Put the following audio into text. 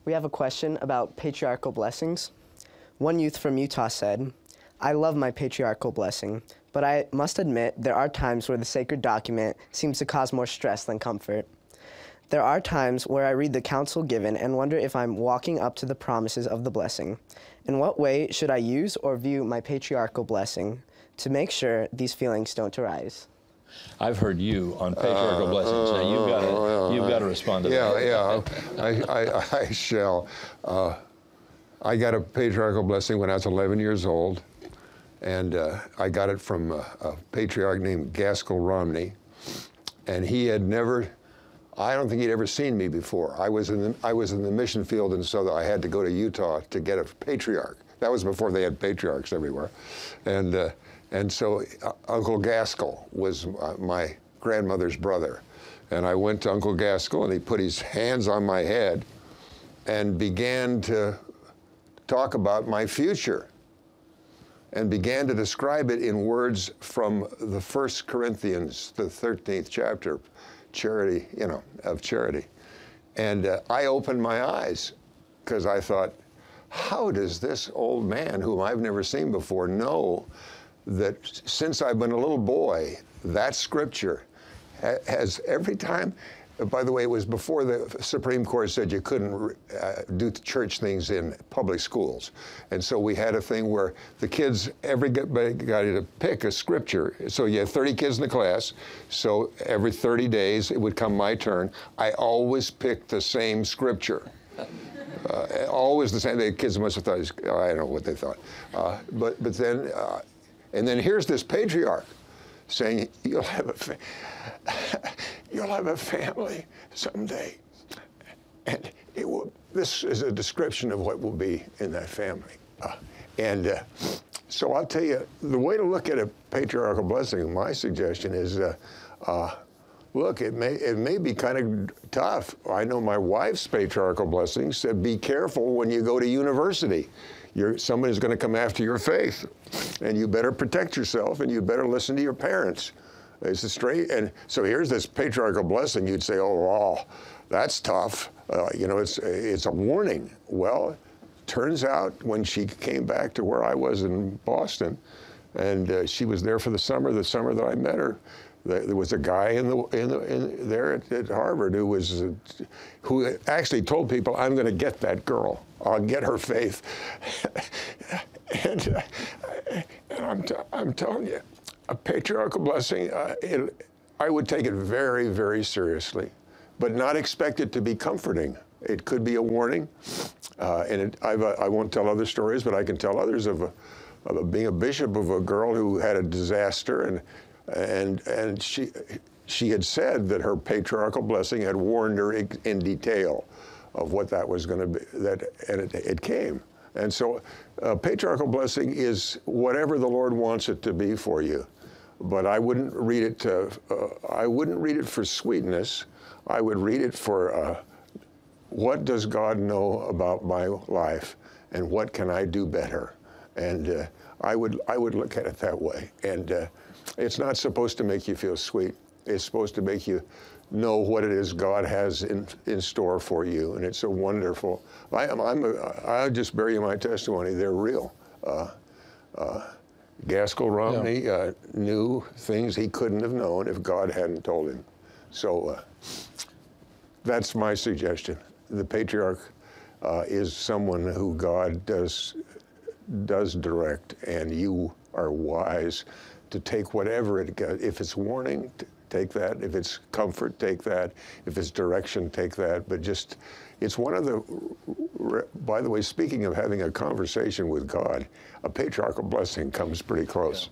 We have a question about patriarchal blessings. One youth from Utah said, "I love my patriarchal blessing, but I must admit there are times where the sacred document seems to cause more stress than comfort. There are times where I read the counsel given and wonder if I'm walking up to the promises of the blessing. In what way should I use or view my patriarchal blessing to make sure these feelings don't arise?" I've heard you on patriarchal blessings. Now you've got to respond to that. Yeah, I shall. I got a patriarchal blessing when I was 11 years old, and I got it from a patriarch named Gaskell Romney, and he had never. I don't think he'd ever seen me before. I was in the mission field, and so I had to go to Utah to get a patriarch. That was before they had patriarchs everywhere, and so Uncle Gaskell was my grandmother's brother, and I went to Uncle Gaskell, and he put his hands on my head, and began to talk about my future, and began to describe it in words from the 1 Corinthians, the 13th chapter. Charity, of charity. And I opened my eyes because I thought, how does this old man, whom I've never seen before, know that since I've been a little boy, that scripture has every time, by the way, it was before the Supreme Court said you couldn't do church things in public schools. And so we had a thing where the kids, everybody got to pick a scripture. So you had 30 kids in the class. So every 30 days, it would come my turn. I always picked the same scripture. Always the same. The kids must have thought, I don't know what they thought. But then, and then here's this patriarch saying, you'll have a family someday, and this is a description of what will be in that family. So I'll tell you, the way to look at a patriarchal blessing, my suggestion is, look, it may be kind of tough. I know my wife's patriarchal blessing said, be careful when you go to university. Somebody's going to come after your faith, and you better protect yourself, and you better listen to your parents. It's and so here's this patriarchal blessing. You'd say, oh, that's tough. It's a warning. Well, turns out when she came back to where I was in Boston, and she was there for the summer that I met her, there was a guy there at Harvard who actually told people, I'm going to get that girl. I'll get her faith. and I'm telling you, a patriarchal blessing, I would take it very, very seriously, but not expect it to be comforting. It could be a warning, and I won't tell other stories, but I can tell others of being a bishop of a girl who had a disaster, and she had said that her patriarchal blessing had warned her in detail of what that was going to be, and it came. And so patriarchal blessing is whatever the Lord wants it to be for you. But I wouldn't read it for sweetness. I would read it for what does God know about my life, and what can I do better? And I would look at it that way. And it's not supposed to make you feel sweet. It's supposed to make you know what it is God has in store for you, and it's a wonderful. I'll just bear you my testimony. They're real. Gaskell Romney knew things he couldn't have known if God hadn't told him. So that's my suggestion. The patriarch is someone who God does direct, and you are wise to take whatever it got. If it's warning, take that. If it's comfort, take that. If it's direction, take that. But it's one of the, by the way, speaking of having a conversation with God, a patriarchal blessing comes pretty close. Yeah.